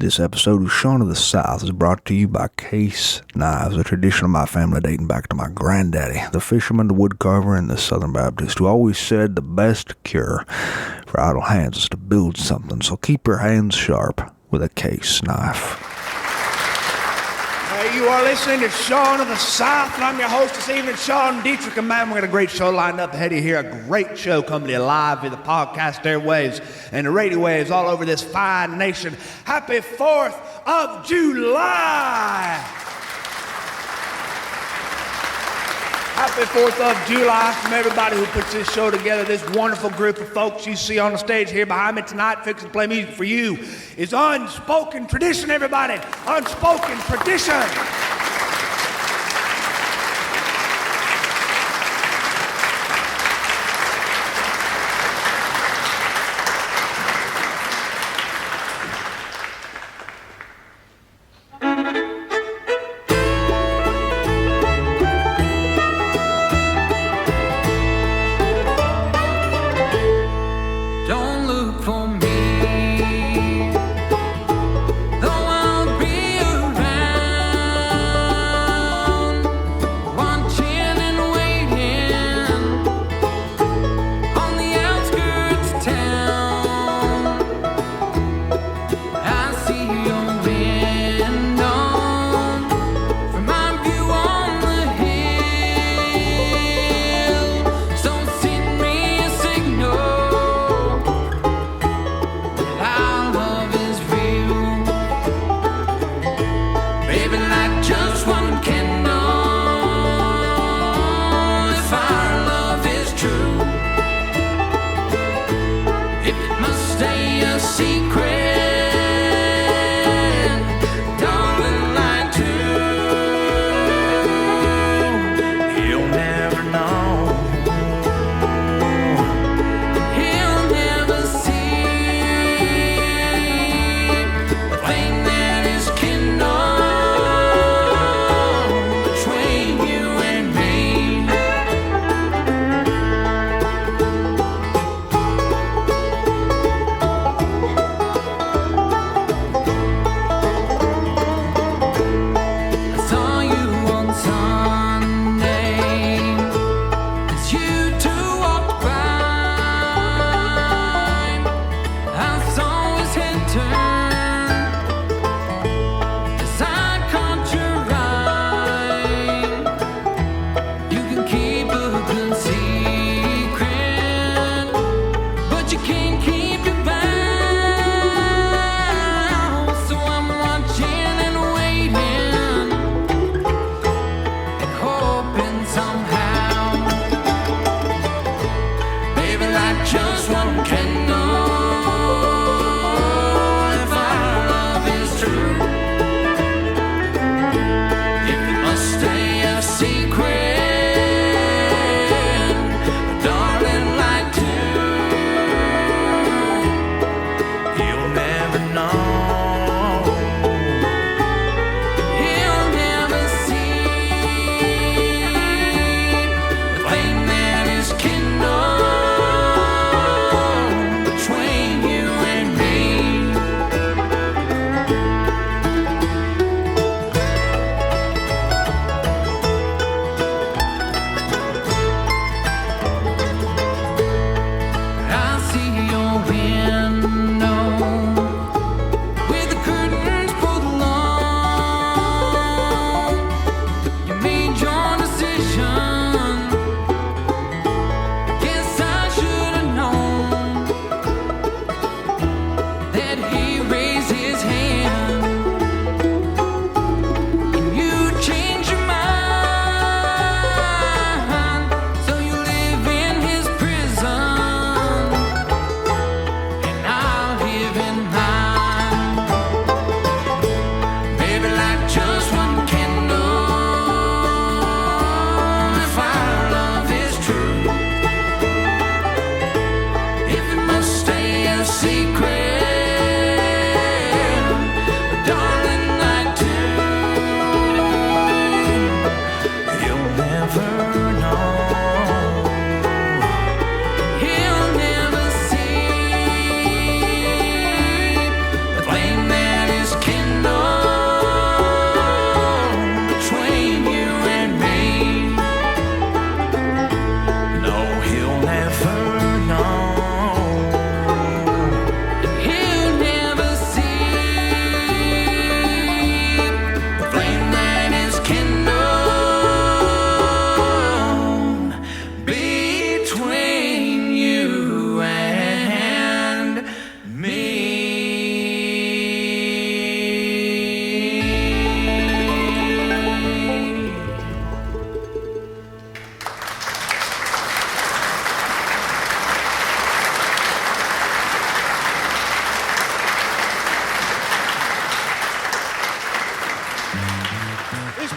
This episode of Shaun of the South is brought to you by Case Knives, a tradition of my family dating back to my granddaddy, the fisherman, the woodcarver, and the Southern Baptist, who always said the best cure for idle hands is to build something, so keep your hands sharp with a Case knife. You are listening to Shaun of the South, and I'm your host this evening, Sean Dietrich, and man, we got a great show lined up ahead of you here, a great show coming to you live via the podcast airwaves and the radio waves all over this fine nation. Happy 4th of July! Happy 4th of July from everybody who puts this show together. This wonderful group of folks you see on the stage here behind me tonight, fixing to play music for you, is Unspoken Tradition, everybody. Unspoken Tradition.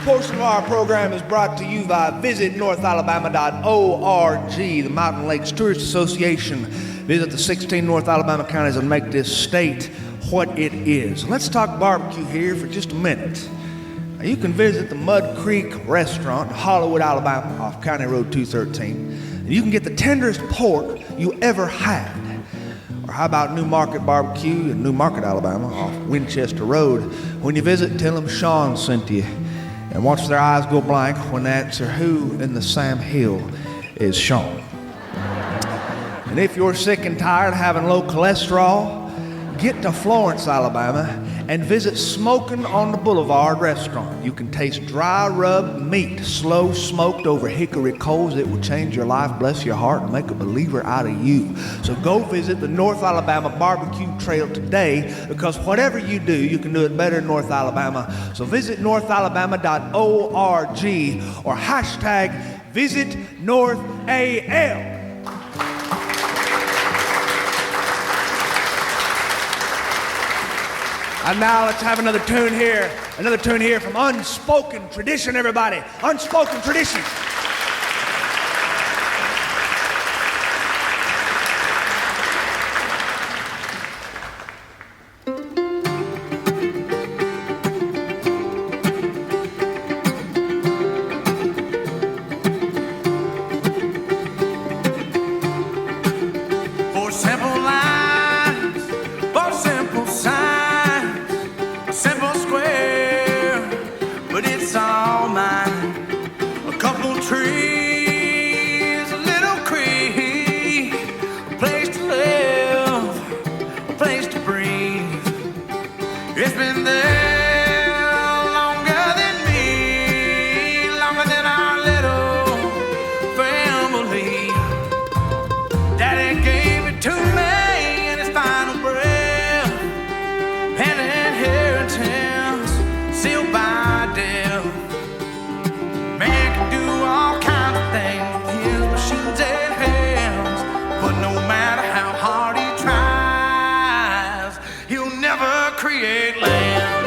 portion of our program is brought to you by visitnorthalabama.org, the Mountain Lakes Tourist Association. Visit the 16 North Alabama counties and make this state what it is. Let's talk barbecue here for just a minute. Now, you can visit the Mud Creek Restaurant in Hollywood, Alabama, off County Road 213, and you can get the tenderest pork you ever had. Or how about New Market Barbecue in New Market, Alabama, off Winchester Road? When you visit, tell them Sean sent you. And watch their eyes go blank when they answer who in the Sam Hill is Sean. And if you're sick and tired of having low cholesterol, get to Florence, Alabama, and visit Smokin' on the Boulevard restaurant. You can taste dry rub meat, slow smoked over hickory coals. It will change your life, bless your heart, and make a believer out of you. So go visit the North Alabama Barbecue Trail today, because whatever you do, you can do it better in North Alabama. So visit northalabama.org or hashtag VisitNorthAL. And now let's have another tune here from Unspoken Tradition, everybody. Unspoken Tradition. For simple lines, for simple signs, simple square, but it's all mine. A couple trees, a little creek, a place to live, a place to breathe. It's been there longer than me, longer than our little family. Daddy gave it to me in his final breath, an inheritance sealed by death. Man can do all kinds of things with his machines and hands, but no matter how hard he tries, he'll never create land.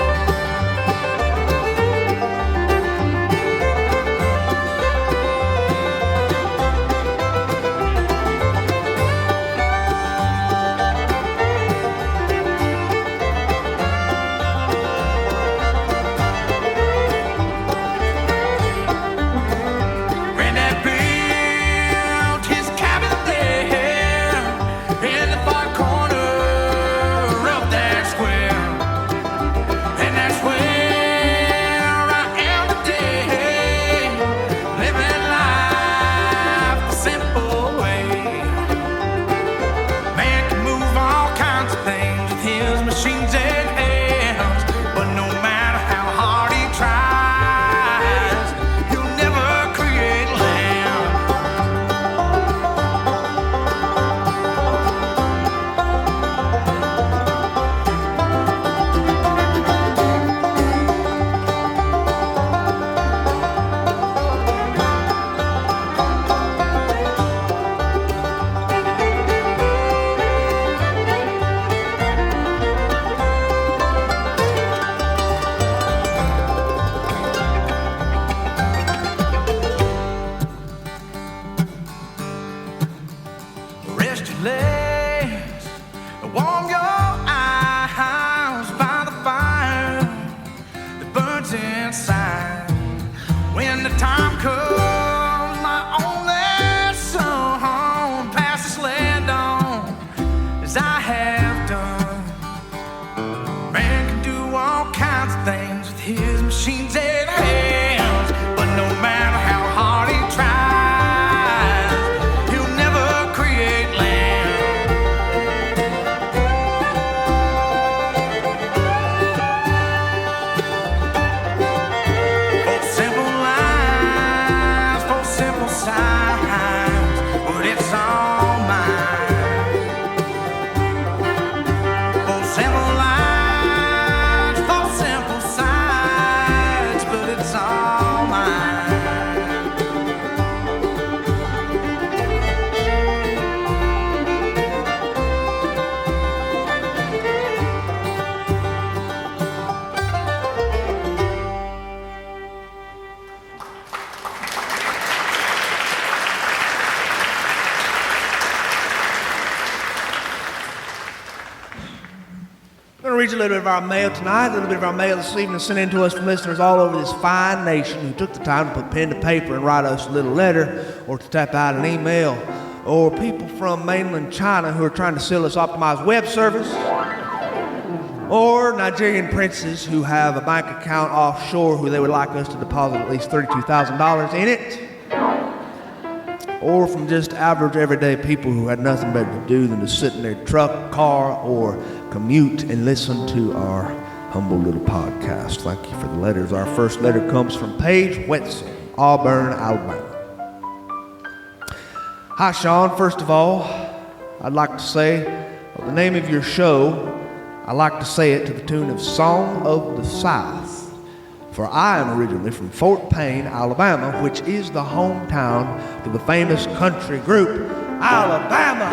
Granddad built his cabin there in the far corner of that square, and that's where I am today, living life the simple way. Man can move all kinds of things with his machines and hands, but no matter how hard he tries, he'll never create land. Rest your legs, warm your eyes by the fire that burns inside. When the time comes, my only son, pass this land on as I have done. Man can do all kinds of things with his machines and hands, but no matter how hard he tries, he'll never create land. For simple lines, for simple signs, but it's all mine. For simple lines, for simple signs, little bit of our mail tonight, a little bit of our mail this evening sent in to us from listeners all over this fine nation who took the time to put pen to paper and write us a little letter or to tap out an email, or people from mainland China who are trying to sell us optimized web service, or Nigerian princes who have a bank account offshore who they would like us to deposit at least $32,000 in it, or from just average everyday people who had nothing better to do than to sit in their truck, car, or commute and listen to our humble little podcast. Thank you for the letters. Our first letter comes from Paige Wetzel, Auburn, Alabama. Hi, Sean. First of all, I'd like to say the name of your show. I like to say it to the tune of Song of the South, for I am originally from Fort Payne, Alabama, which is the hometown to the famous country group, Alabama.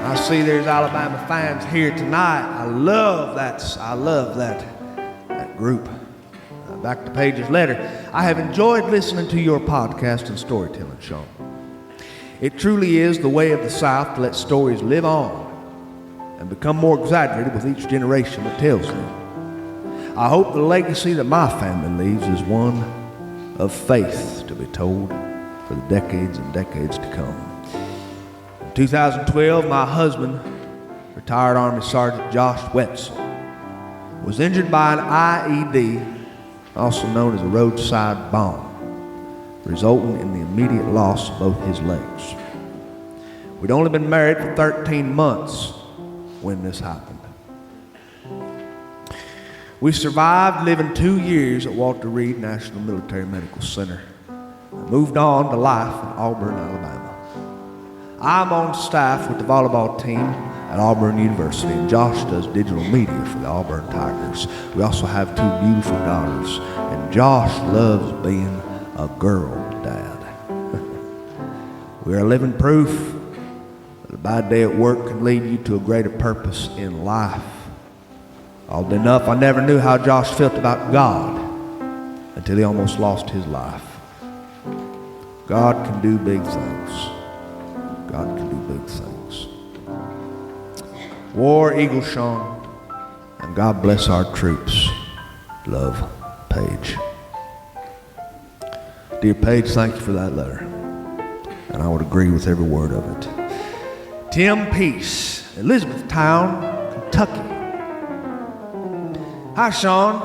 I see there's Alabama fans here tonight. I love that group. Back to Paige's letter. I have enjoyed listening to your podcast and storytelling, Sean. It truly is the way of the South to let stories live on and become more exaggerated with each generation that tells them. I hope the legacy that my family leaves is one of faith to be told for the decades and decades to come. In 2012, my husband, retired Army Sergeant Josh Wetzel, was injured by an IED, also known as a roadside bomb, resulting in the immediate loss of both his legs. We'd only been married for 13 months when this happened. We survived living 2 years at Walter Reed National Military Medical Center and moved on to life in Auburn, Alabama. I'm on staff with the volleyball team at Auburn University, and Josh does digital media for the Auburn Tigers. We also have 2 beautiful daughters, and Josh loves being a girl dad. We are living proof that a bad day at work can lead you to a greater purpose in life. Oddly enough, I never knew how Josh felt about God until he almost lost his life. God can do big things. God can do big things. War Eagle, Sean, and God bless our troops. Love, Paige. Dear Paige, thank you for that letter, and I would agree with every word of it. Tim Peace, Elizabethtown, Kentucky. Hi, Sean.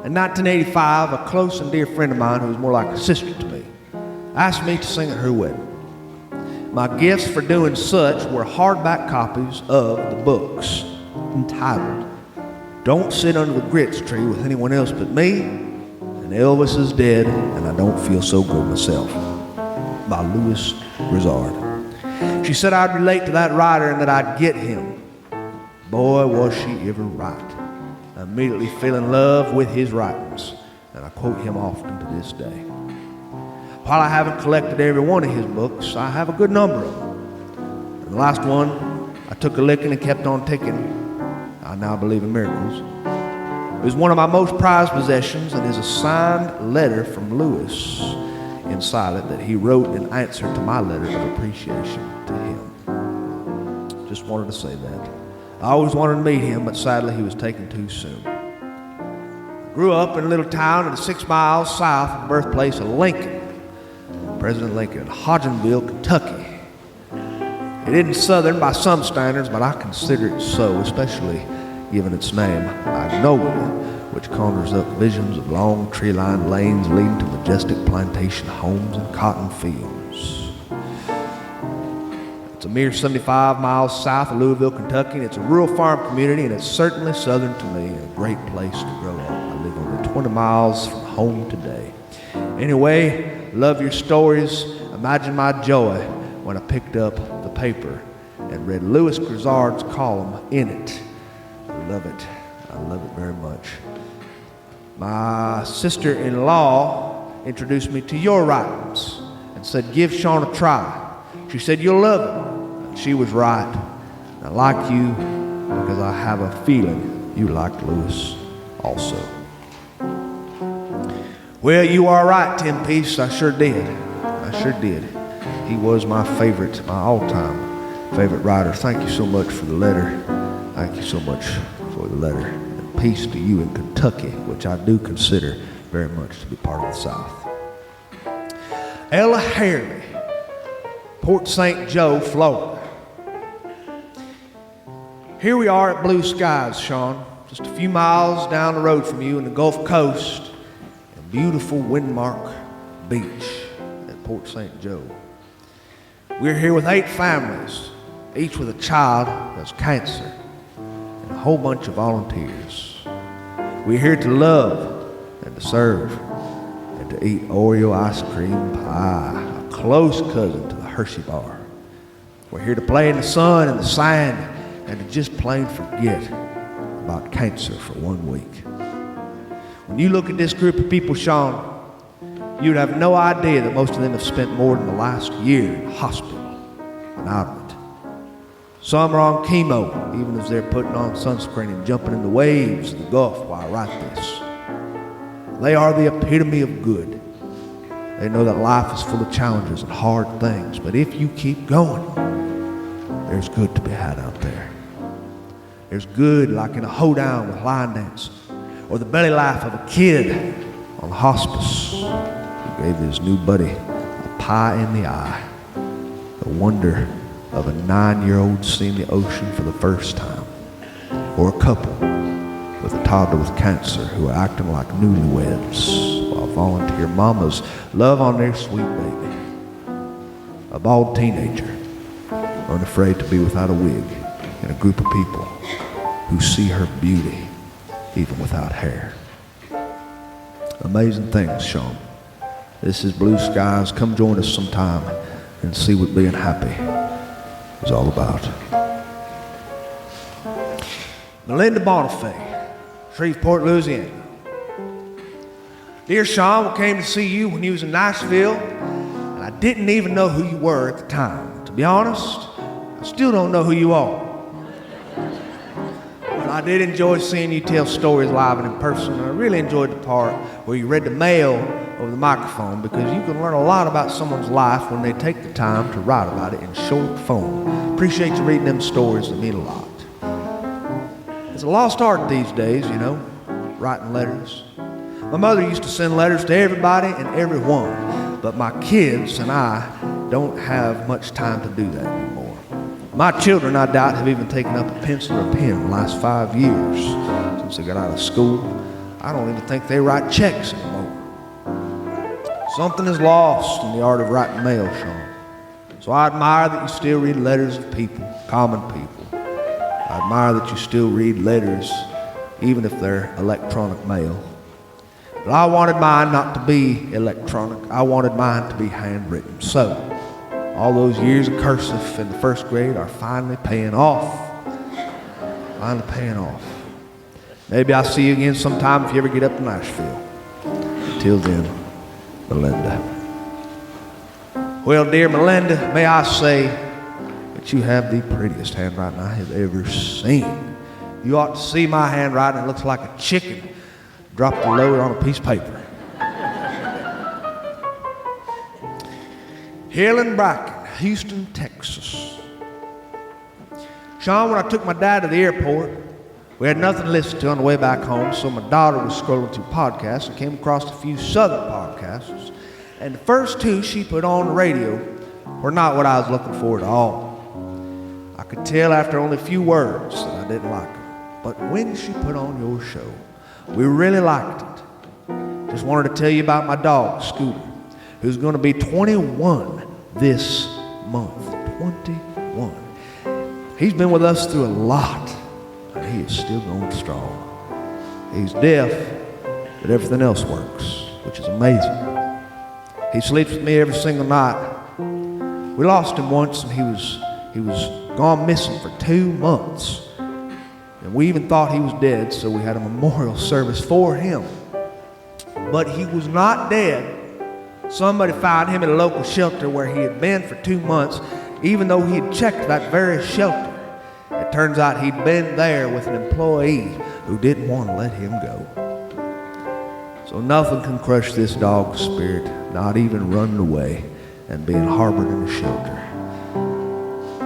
In 1985, a close and dear friend of mine who was more like a sister to me asked me to sing at her wedding. My gifts for doing such were hardback copies of the books entitled Don't Sit Under the Grits Tree with Anyone Else But Me, and Elvis Is Dead and I Don't Feel So Good Myself by Louis Grizzard. She said I'd relate to that writer and that I'd get him. Boy, was she ever right. I immediately fell in love with his writings, and I quote him often to this day. While I haven't collected every one of his books, I have a good number of them. And the last one, I took a licking and kept on ticking. I now believe in miracles. It is one of my most prized possessions and is a signed letter from Louis inside it that he wrote in answer to my letter of appreciation to him. Just wanted to say that. I always wanted to meet him, but sadly he was taken too soon. I grew up in a little town 6 miles south of the birthplace of Lincoln, President Lincoln, in Hodgenville, Kentucky. It isn't southern by some standards, but I consider it so, especially given its name, Magnolia, which conjures up visions of long tree-lined lanes leading to majestic plantation homes and cotton fields. It's a mere 75 miles south of Louisville, Kentucky, and it's a rural farm community, and it's certainly southern to me, and a great place to grow up. I live only 20 miles from home today. Anyway, love your stories. Imagine my joy when I picked up the paper and read Louis Grizzard's column in it. I love it. I love it very much. My sister-in-law introduced me to your writings and said, give Sean a try. She said, you'll love it. And she was right. I like you because I have a feeling you like Louis also. Well, you are right, Tim Peace. I sure did. I sure did. He was my favorite, my all-time favorite writer, thank you so much for the letter. Thank you so much for the letter. And peace to you in Kentucky, which I do consider very much to be part of the South. Ella Harley, Port St. Joe, Florida. Here we are at Blue Skies, Sean, just a few miles down the road from you in the Gulf Coast and beautiful Windmark Beach at Port St. Joe. We're here with 8 families, each with a child who has cancer, and a whole bunch of volunteers. We're here to love and to serve and to eat Oreo ice cream pie, a close cousin to the Hershey bar. We're here to play in the sun and the sand and to just plain forget about cancer for 1 week. When you look at this group of people, Sean, you'd have no idea that most of them have spent more than the last year in the hospital and out of it. Some are on chemo, even as they're putting on sunscreen and jumping in the waves of the Gulf while I write this. They are the epitome of good. They know that life is full of challenges and hard things, but if you keep going, there's good to be had out there. There's good like in a hoedown with line dance, or the belly laugh of a kid on hospice who gave his new buddy a pie in the eye, the wonder of a 9-year-old seeing the ocean for the first time, or a couple with a toddler with cancer who are acting like newlyweds while volunteer mamas love on their sweet baby, a bald teenager unafraid to be without a wig in a group of people who see her beauty even without hair. Amazing things, Sean. This is Blue Skies. Come join us sometime and see what being happy is all about. Melinda Bonifay, Shreveport, Louisiana. Dear Sean, we came to see you when you was in Nashville, and I didn't even know who you were at the time. To be honest, I still don't know who you are. But I did enjoy seeing you tell stories live and in person, and I really enjoyed the part where you read the mail over the microphone, because you can learn a lot about someone's life when they take the time to write about it in short form. Appreciate you reading them stories that mean a lot. It's a lost art these days, you know, writing letters. My mother used to send letters to everybody and everyone, but my kids and I don't have much time to do that anymore. My children, I doubt, have even taken up a pencil or a pen in the last 5 years since they got out of school. I don't even think they write checks anymore. Something is lost in the art of writing mail, Sean. So I admire that you still read letters of people, common people. I admire that you still read letters, even if they're electronic mail. But I wanted mine not to be electronic. I wanted mine to be handwritten. So, all those years of cursive in the first grade are finally paying off. Finally paying off. Maybe I'll see you again sometime if you ever get up to Nashville. Until then, Melinda. Well, dear Melinda, may I say that you have the prettiest handwriting I have ever seen. You ought to see my handwriting. It looks like a chicken dropped the load on a piece of paper. Helen Bracken, Houston, Texas. Sean, when I took my dad to the airport, we had nothing to listen to on the way back home, so my daughter was scrolling through podcasts and came across a few Southern podcasts. And the first 2 she put on the radio were not what I was looking for at all. I could tell after only a few words that I didn't like them. But when she put on your show, we really liked it. Just wanted to tell you about my dog, Scooter, who's going to be 21 this month. 21. He's been with us through a lot, and he is still going strong. He's deaf, but everything else works, which is amazing. He sleeps with me every single night. We lost him once, and he was gone missing for 2 months. And we even thought he was dead, so we had a memorial service for him. But he was not dead. Somebody found him at a local shelter where he had been for 2 months, even though he had checked that very shelter. It turns out he'd been there with an employee who didn't want to let him go. So nothing can crush this dog's spirit, not even running away and being harbored in a shelter.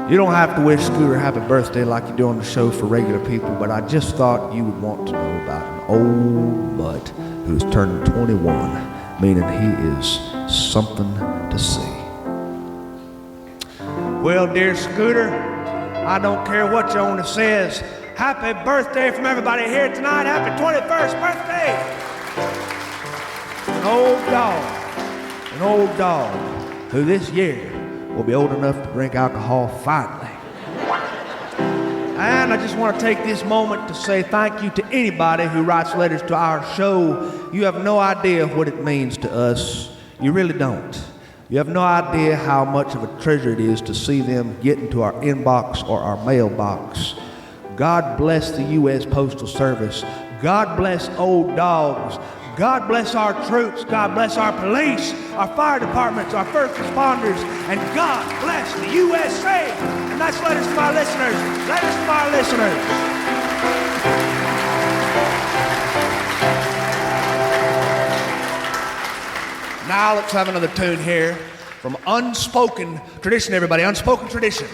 You don't have to wish Scooter happy birthday like you do on the show for regular people, but I just thought you would want to know about an old mutt who's turning 21, meaning he is something to see. Well, dear Scooter, I don't care what your owner says. Happy birthday from everybody here tonight. Happy 21st birthday. An old dog who this year will be old enough to drink alcohol finally. And I just want to take this moment to say thank you to anybody who writes letters to our show. You have no idea what it means to us. You really don't. You have no idea how much of a treasure it is to see them get into our inbox or our mailbox. God bless the U.S. Postal Service. God bless old dogs. God bless our troops. God bless our police, our fire departments, our first responders, and God bless the USA. And that's letters from our listeners. Letters from our listeners. Now let's have another tune here from Unspoken Tradition, everybody. Unspoken Tradition.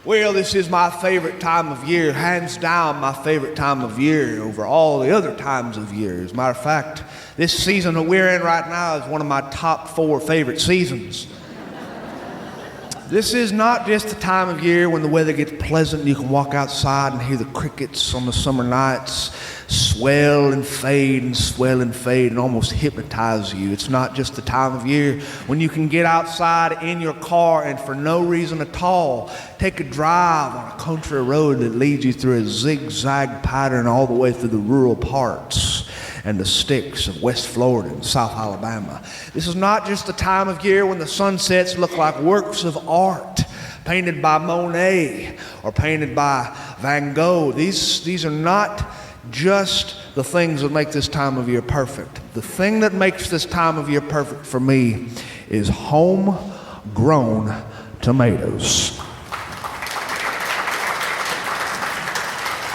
Well, this is my favorite time of year, hands down my favorite time of year over all the other times of year. As a matter of fact, this season that we're in right now is one of my top 4 favorite seasons. This is not just the time of year when the weather gets pleasant and you can walk outside and hear the crickets on the summer nights swell and fade and almost hypnotize you. It's not just the time of year when you can get outside in your car and for no reason at all take a drive on a country road that leads you through a zigzag pattern all the way through the rural parts and the sticks of West Florida and South Alabama. This is not just the time of year when the sunsets look like works of art painted by Monet or painted by Van Gogh. These are not just the things that make this time of year perfect. The thing that makes this time of year perfect for me is homegrown tomatoes.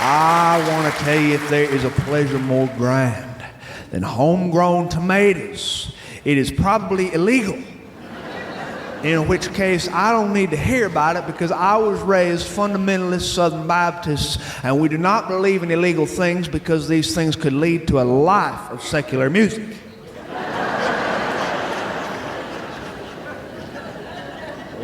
I want to tell you, if there is a pleasure more grand than homegrown tomatoes, it is probably illegal. In which case, I don't need to hear about it because I was raised fundamentalist Southern Baptist, and we do not believe in illegal things because these things could lead to a life of secular music.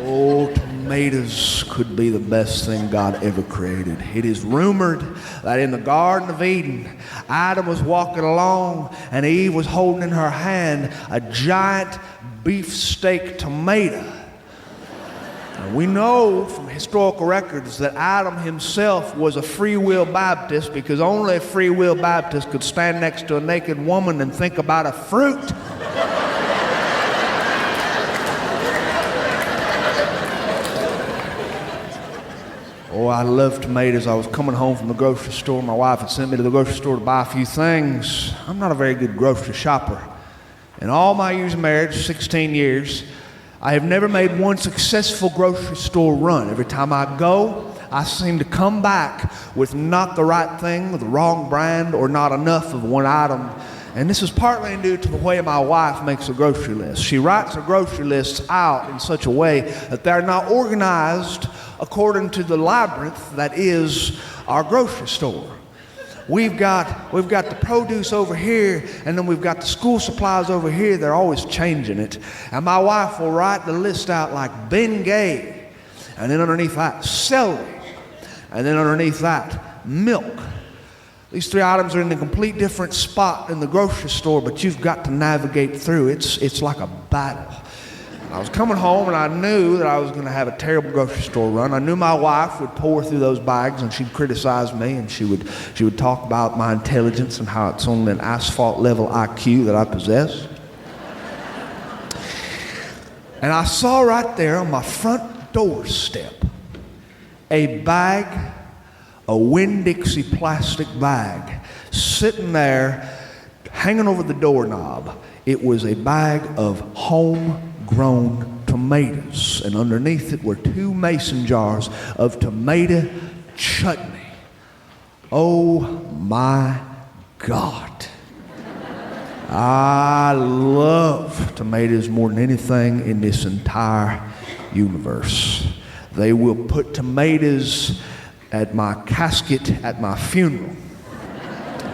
Oh, tomatoes could be the best thing God ever created. It is rumored that in the Garden of Eden, Adam was walking along and Eve was holding in her hand a giant beefsteak tomato. And we know from historical records that Adam himself was a free will Baptist because only a free will Baptist could stand next to a naked woman and think about a fruit. Oh, I love tomatoes. I was coming home from the grocery store. My wife had sent me to the grocery store to buy a few things. I'm not a very good grocery shopper. In all my years of marriage, 16 years, I have never made one successful grocery store run. Every time I go, I seem to come back with not the right thing, the wrong brand, or not enough of one item. And this is partly due to the way my wife makes a grocery list. She writes her grocery lists out in such a way that they're not organized according to the labyrinth that is our grocery store. We've got the produce over here, and then we've got the school supplies over here. They're always changing it. And my wife will write the list out like Bengay, and then underneath that, celery, and then underneath that, milk. These three items are in a complete different spot in the grocery store, but you've got to navigate through. It's like a battle. I was coming home and I knew that I was going to have a terrible grocery store run. I knew my wife would pour through those bags and she'd criticize me, and she would talk about my intelligence and how it's only an asphalt level IQ that I possess. And I saw right there on my front doorstep a bag, a Winn-Dixie plastic bag, sitting there hanging over the doorknob. It was a bag of homegrown tomatoes, and underneath it were 2 mason jars of tomato chutney. Oh my God. I love tomatoes more than anything in this entire universe. They will put tomatoes at my casket at my funeral.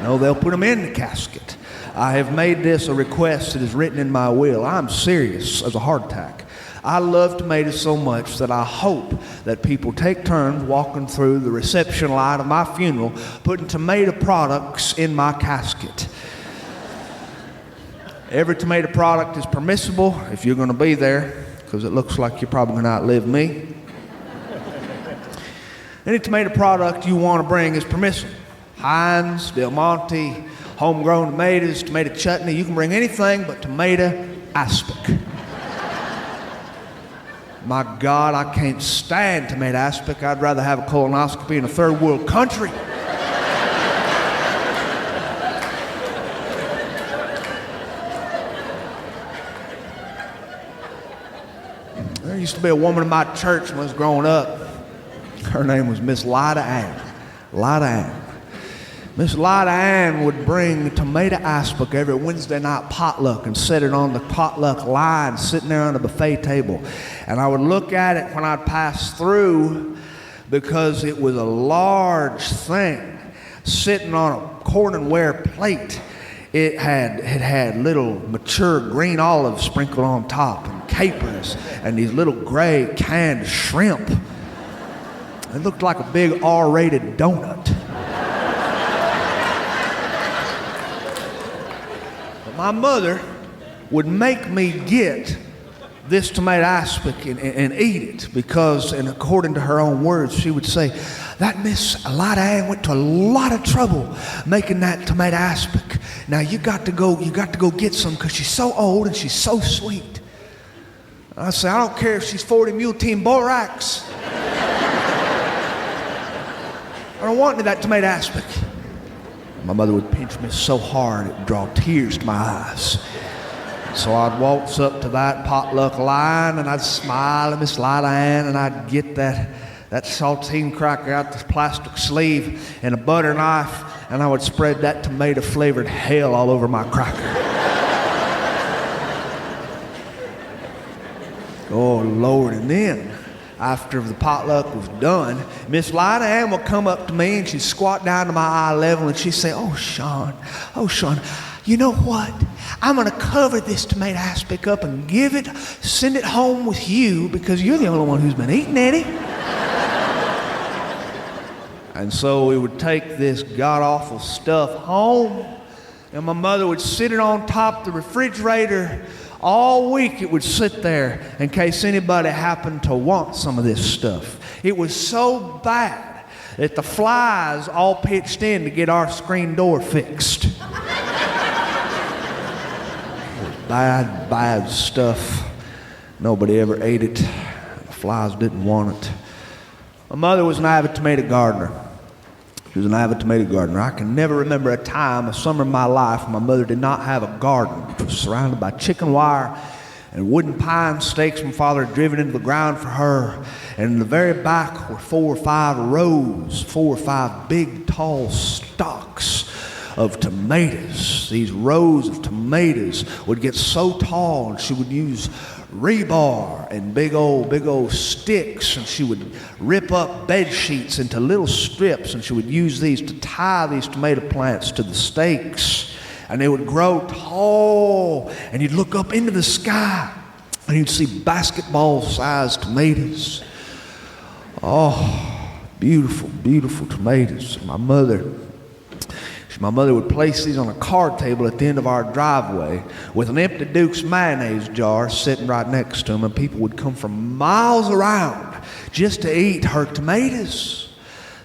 No, they'll put them in the casket. I have made this a request that is written in my will. I'm serious as a heart attack. I love tomatoes so much that I hope that people take turns walking through the reception line of my funeral, putting tomato products in my casket. Every tomato product is permissible if you're going to be there, because it looks like you're probably going to outlive me. Any tomato product you want to bring is permissible. Heinz, Del Monte, homegrown tomatoes, tomato chutney. You can bring anything but tomato aspic. My God, I can't stand tomato aspic. I'd rather have a colonoscopy in a third world country. There used to be a woman in my church when I was growing up. Her name was Miss Lida Ann. Lida Ann. Miss Lida Ann would bring tomato aspic every Wednesday night potluck and set it on the potluck line sitting there on the buffet table. And I would look at it when I'd pass through because it was a large thing sitting on a cornware plate. It had little mature green olives sprinkled on top and capers and these little gray canned shrimp. It looked like a big R-rated donut. My mother would make me get this tomato aspic and eat it because, and according to her own words, she would say, that Miss Lida Ann went to a lot of trouble making that tomato aspic. Now you got to go get some because she's so old and she's so sweet. I say, I don't care if she's 40 Mule Team Borax. I don't want any of that tomato aspic. My mother would pinch me so hard it would draw tears to my eyes. So I'd waltz up to that potluck line and I'd smile at Miss Lida Ann and I'd get that that saltine cracker out the plastic sleeve and a butter knife, and I would spread that tomato-flavored hell all over my cracker. Oh, Lord. And then, after the potluck was done, Miss Lida Ann would come up to me and she'd squat down to my eye level and she'd say, oh, Sean, you know what? I'm going to cover this tomato aspic up and send it home with you because you're the only one who's been eating it. And so we would take this god-awful stuff home, and my mother would sit it on top of the refrigerator. All week it would sit there in case anybody happened to want some of this stuff. It was so bad that the flies all pitched in to get our screen door fixed. It was bad, bad stuff. Nobody ever ate it. The flies didn't want it. My mother was an avid tomato gardener. She was an avid tomato gardener. I can never remember a time, a summer in my life, when my mother did not have a garden, which was surrounded by chicken wire and wooden pine stakes my father had driven into the ground for her. And in the very back were 4 or 5 big, tall stalks of tomatoes. These rows of tomatoes would get so tall, and she would use rebar and big old sticks, and she would rip up bed sheets into little strips, and she would use these to tie these tomato plants to the stakes, and they would grow tall, and you'd look up into the sky and you'd see basketball-sized tomatoes. Oh, beautiful, beautiful tomatoes. My mother would place these on a card table at the end of our driveway with an empty Duke's mayonnaise jar sitting right next to them, and people would come from miles around just to eat her tomatoes.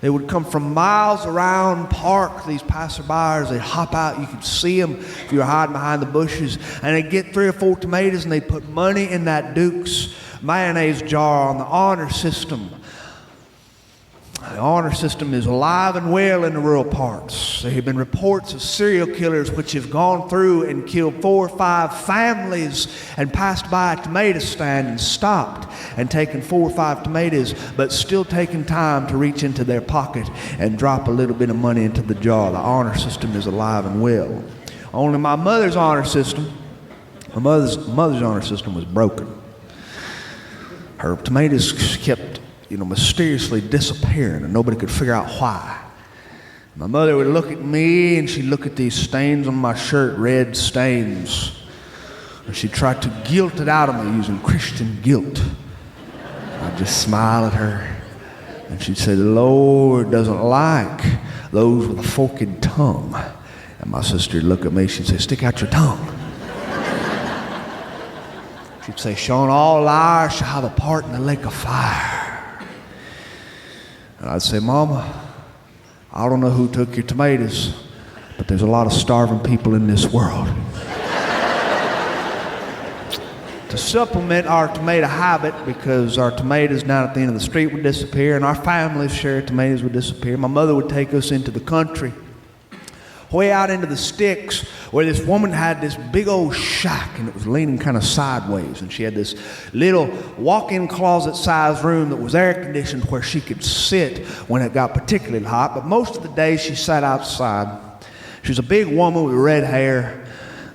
They would come from miles around, park, these passerbyers. They'd hop out. You could see them if you were hiding behind the bushes. And they'd get 3 or 4 tomatoes, and they'd put money in that Duke's mayonnaise jar on the honor system. The honor system is alive and well in the rural parts. There have been reports of serial killers which have gone through and killed 4 or 5 families and passed by a tomato stand and stopped and taken 4 or 5 tomatoes, but still taking time to reach into their pocket and drop a little bit of money into the jar. The honor system is alive and well. Only my mother's honor system, mother's honor system was broken. Her tomatoes kept mysteriously disappearing, and nobody could figure out why. My mother would look at me, and she'd look at these stains on my shirt, red stains, and she'd try to guilt it out of me using Christian guilt. I'd just smile at her, and she'd say, the Lord doesn't like those with a forked tongue. And my sister would look at me, she'd say, stick out your tongue. She'd say, Sean, all liars shall have a part in the lake of fire. And I'd say, Mama, I don't know who took your tomatoes, but there's a lot of starving people in this world. To supplement our tomato habit, because our tomatoes down at the end of the street would disappear and our family's share of tomatoes would disappear, my mother would take us into the country, way out into the sticks, where this woman had this big old shack, and it was leaning kind of sideways, and she had this little walk-in closet-sized room that was air-conditioned where she could sit when it got particularly hot, but most of the day she sat outside. She was a big woman with red hair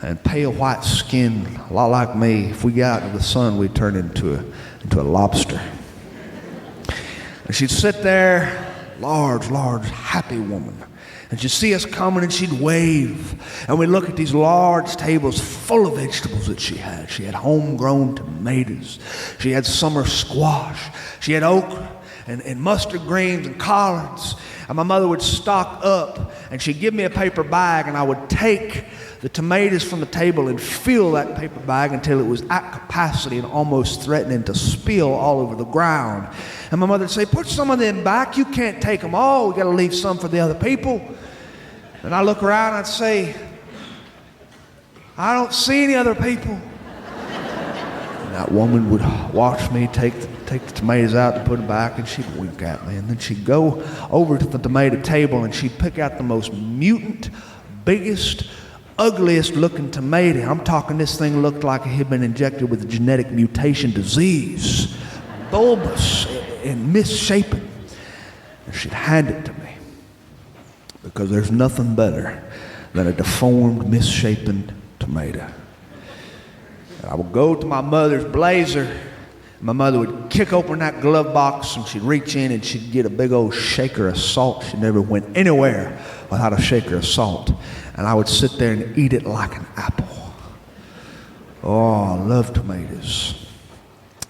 and pale white skin, a lot like me. If we got out into the sun, we'd turn into a lobster. And she'd sit there, large, happy woman. And she'd see us coming and she'd wave. And we'd look at these large tables full of vegetables that she had. She had homegrown tomatoes. She had summer squash. She had okra and mustard greens and collards. And my mother would stock up, and she'd give me a paper bag, and I would take the tomatoes from the table and fill that paper bag until it was at capacity and almost threatening to spill all over the ground. And my mother would say, put some of them back. You can't take them all. We got to leave some for the other people. And I look around and I'd say, I don't see any other people. And that woman would watch me take the tomatoes out and put them back, and she'd wink at me. And then she'd go over to the tomato table and she'd pick out the most mutant, biggest, ugliest looking tomato. I'm talking, this thing looked like it had been injected with a genetic mutation disease. Bulbous. and misshapen. And she'd hand it to me, because there's nothing better than a deformed, misshapen tomato. And I would go to my mother's blazer. My mother would kick open that glove box, and she'd reach in and she'd get a big old shaker of salt. She never went anywhere without a shaker of salt. And I would sit there and eat it like an apple. Oh, I love tomatoes.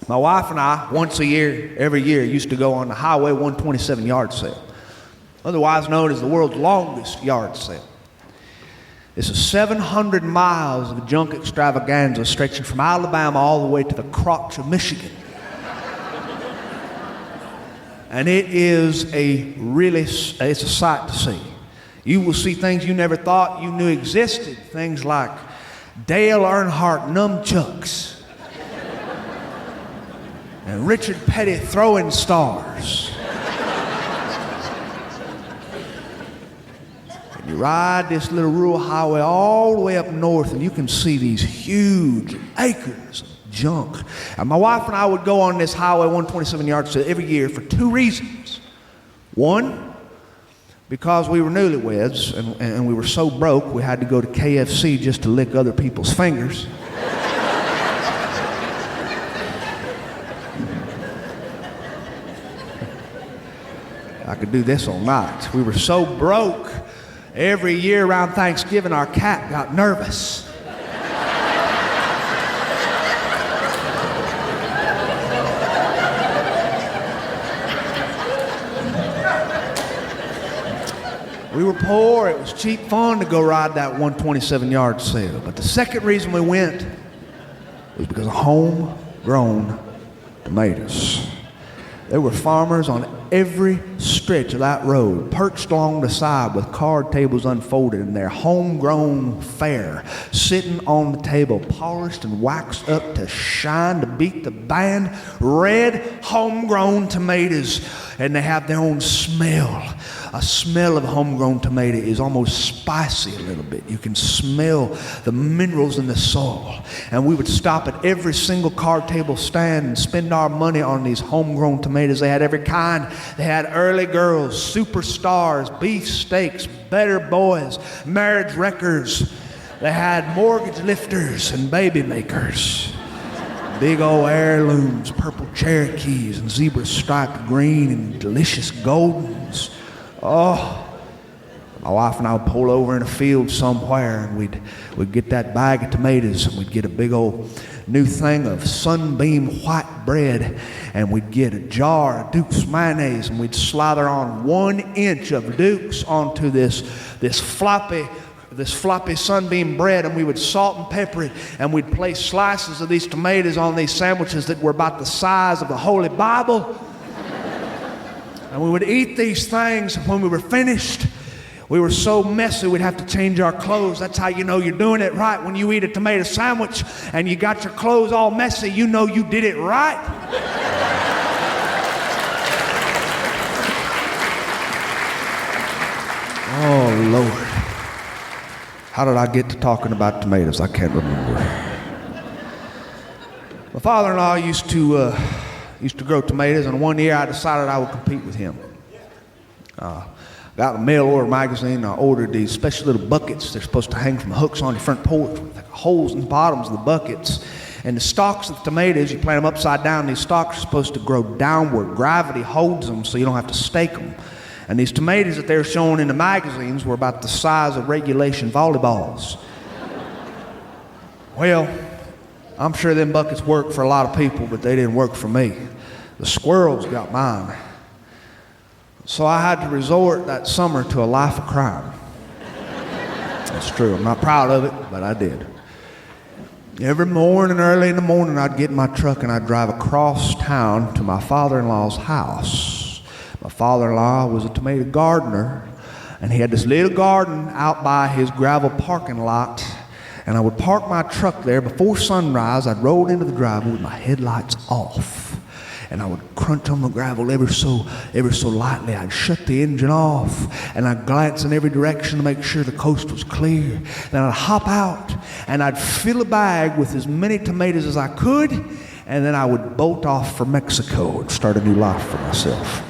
My wife and I, once a year, every year, used to go on the Highway 127 yard sale, otherwise known as the world's longest yard sale. It's a 700 miles of junk extravaganza stretching from Alabama all the way to the crotch of Michigan. And it is it's a sight to see. You will see things you never thought you knew existed, things like Dale Earnhardt nunchucks and Richard Petty throwing stars. You ride this little rural highway all the way up north, and you can see these huge acres of junk. And my wife and I would go on this Highway 127 yard sale every year for two reasons. One, because we were newlyweds, and we were so broke we had to go to KFC just to lick other people's fingers. I could do this all night. We were so broke. Every year around Thanksgiving, our cat got nervous. We were poor. It was cheap fun to go ride that 127 yard sale. But the second reason we went was because of homegrown tomatoes. There were farmers on every stretch of that road, perched along the side with card tables unfolded and their homegrown fare sitting on the table, polished and waxed up to shine to beat the band. Red homegrown tomatoes, and they have their own smell. A smell of a homegrown tomato is almost spicy a little bit. You can smell the minerals in the soil. And we would stop at every single card table stand and spend our money on these homegrown tomatoes. They had every kind. They had early girls, superstars, beef steaks, better boys, marriage wreckers. They had mortgage lifters and baby makers. Big old heirlooms, purple Cherokees and zebra striped green and delicious goldens. Oh, my wife and I would pull over in a field somewhere, and we'd get that bag of tomatoes, and we'd get a big old new thing of Sunbeam white bread, and we'd get a jar of Duke's mayonnaise, and we'd slather on 1 inch of Duke's onto this floppy Sunbeam bread, and we would salt and pepper it, and we'd place slices of these tomatoes on these sandwiches that were about the size of the Holy Bible. And we would eat these things, and when we were finished, we were so messy we'd have to change our clothes. That's how you know you're doing it right. When you eat a tomato sandwich and you got your clothes all messy, you know you did it right. Oh, Lord. How did I get to talking about tomatoes? I can't remember. My father-in-law used to grow tomatoes, and one year I decided I would compete with him. Got a mail order magazine. I ordered these special little buckets. They're supposed to hang from the hooks on your front porch with holes in the bottoms of the buckets. And the stalks of the tomatoes, you plant them upside down. These stalks are supposed to grow downward. Gravity holds them so you don't have to stake them. And these tomatoes that they're showing in the magazines were about the size of regulation volleyballs. Well, I'm sure them buckets worked for a lot of people, but they didn't work for me. The squirrels got mine. So I had to resort that summer to a life of crime. That's true. I'm not proud of it, but I did. Every morning, early in the morning, I'd get in my truck and I'd drive across town to my father-in-law's house. My father-in-law was a tomato gardener, and he had this little garden out by his gravel parking lot. And I would park my truck there before sunrise. I'd roll into the driveway with my headlights off. And I would crunch on the gravel ever so lightly. I'd shut the engine off, and I'd glance in every direction to make sure the coast was clear. Then I'd hop out, and I'd fill a bag with as many tomatoes as I could, and then I would bolt off for Mexico and start a new life for myself.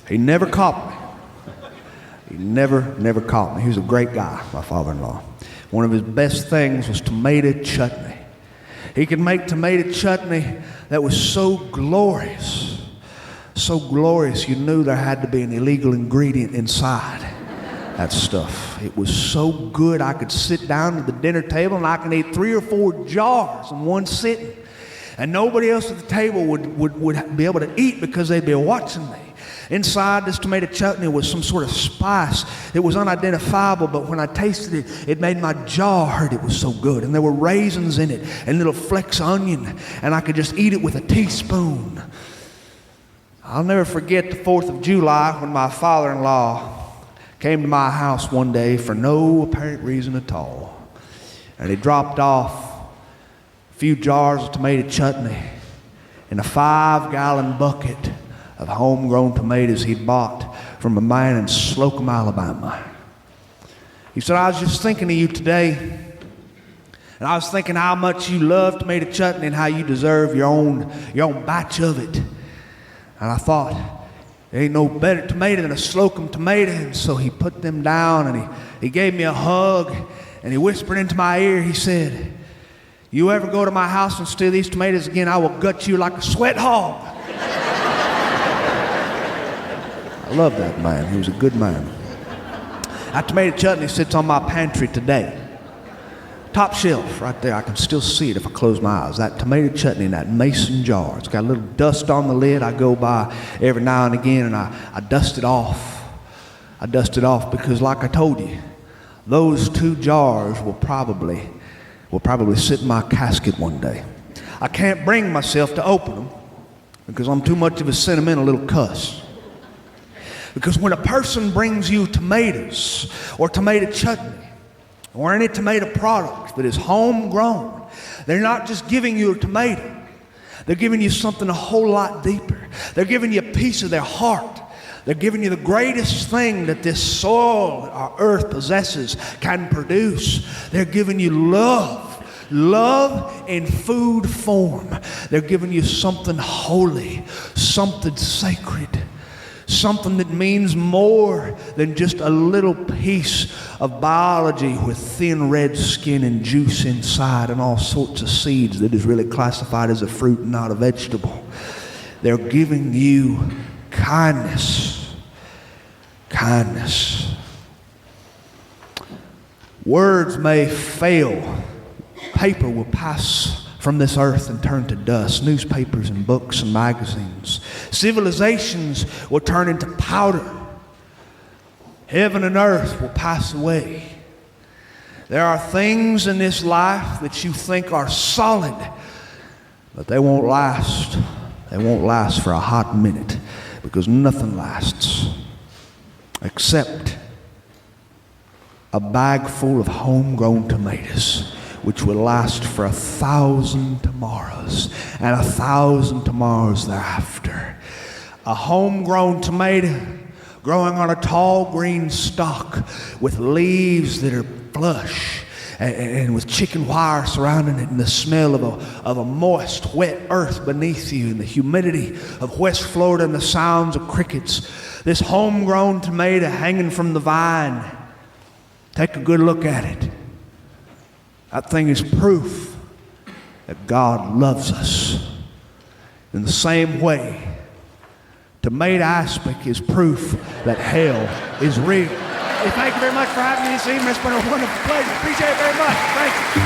He never caught me. He never caught me. He was a great guy, my father-in-law. One of his best things was tomato chutney. He could make tomato chutney that was so glorious you knew there had to be an illegal ingredient inside that stuff. It was so good I could sit down at the dinner table and I could eat 3 or 4 jars in one sitting. And nobody else at the table would be able to eat because they'd be watching me. Inside this tomato chutney was some sort of spice. It was unidentifiable, but when I tasted it, it made my jaw hurt. It was so good. And there were raisins in it and little flecks of onion, and I could just eat it with a teaspoon. I'll never forget the 4th of July when my father-in-law came to my house one day for no apparent reason at all. And he dropped off a few jars of tomato chutney in a 5-gallon bucket of homegrown tomatoes he'd bought from a man in Slocum, Alabama. He said, I was just thinking of you today, and I was thinking how much you love tomato chutney and how you deserve your own batch of it. And I thought, there ain't no better tomato than a Slocum tomato. And so he put them down and he gave me a hug and he whispered into my ear, he said, you ever go to my house and steal these tomatoes again, I will gut you like a sweat hog. I love that man. He was a good man. That tomato chutney sits on my pantry today. Top shelf right there. I can still see it if I close my eyes. That tomato chutney in that mason jar. It's got a little dust on the lid. I go by every now and again and I dust it off. I dust it off because, like I told you, those 2 jars will probably sit in my casket one day. I can't bring myself to open them because I'm too much of a sentimental little cuss. Because when a person brings you tomatoes or tomato chutney or any tomato product that is homegrown, they're not just giving you a tomato. They're giving you something a whole lot deeper. They're giving you a piece of their heart. They're giving you the greatest thing that this soil, our earth possesses, can produce. They're giving you love. Love in food form. They're giving you something holy, something sacred. Something that means more than just a little piece of biology with thin red skin and juice inside and all sorts of seeds that is really classified as a fruit and not a vegetable. They're giving you kindness. Kindness. Words may fail. Paper will pass from this earth and turn to dust. Newspapers and books and magazines. Civilizations will turn into powder. Heaven and earth will pass away. There are things in this life that you think are solid, but they won't last. They won't last for a hot minute because nothing lasts except a bag full of homegrown tomatoes, which will last for 1,000 tomorrows and 1,000 tomorrows thereafter. A homegrown tomato growing on a tall green stalk with leaves that are flush and with chicken wire surrounding it and the smell of a moist, wet earth beneath you and the humidity of West Florida and the sounds of crickets. This homegrown tomato hanging from the vine. Take a good look at it. That thing is proof that God loves us. In the same way, tomato aspic is proof that hell is real. Hey, thank you very much for having me this evening. It's been a wonderful pleasure. Appreciate it very much. Thank you.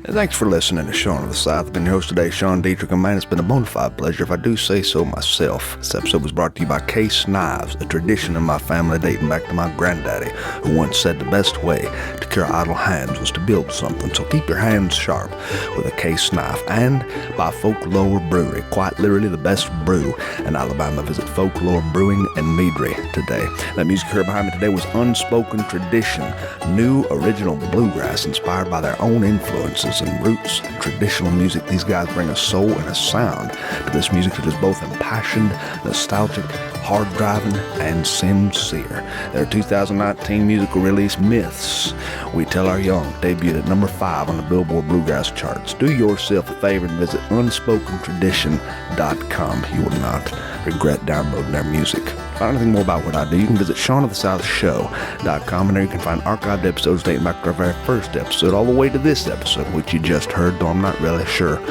And thanks for listening to Sean of the South. I've been your host today, Sean Dietrich, and man, it's been a bona fide pleasure, if I do say so myself. This episode was brought to you by Case Knives, a tradition in my family dating back to my granddaddy, who once said the best way to cure idle hands was to build something. So keep your hands sharp with a Case knife. And by Folklore Brewery, quite literally the best brew in Alabama. Visit Folklore Brewing in Meadry today. That music you heard behind me today was Unspoken Tradition, new original bluegrass inspired by their own influences and roots and traditional music. These guys bring a soul and a sound to this music that is both impassioned, nostalgic, hard driving, and sincere. Their 2019 musical release, Myths, We Tell Our Young, debuted at number 5 on the Billboard Bluegrass charts. Do yourself a favor and visit unspokentradition.com. You will not regret downloading their music. To find anything more about what I do, you can visit SeanOfTheSouthShow.com, and there you can find archived episodes dating back to our very first episode all the way to this episode, which you just heard, though I'm not really sure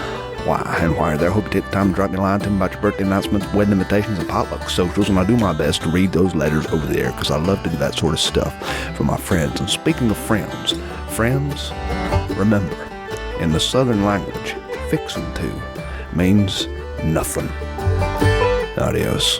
why and why you're there. Hope you take the time to drop me a line to me about your birthday announcements, wedding invitations, and potluck socials, and I do my best to read those letters over the air because I love to do that sort of stuff for my friends. And speaking of friends, remember, in the Southern language, fixin' to means nothing. Adios.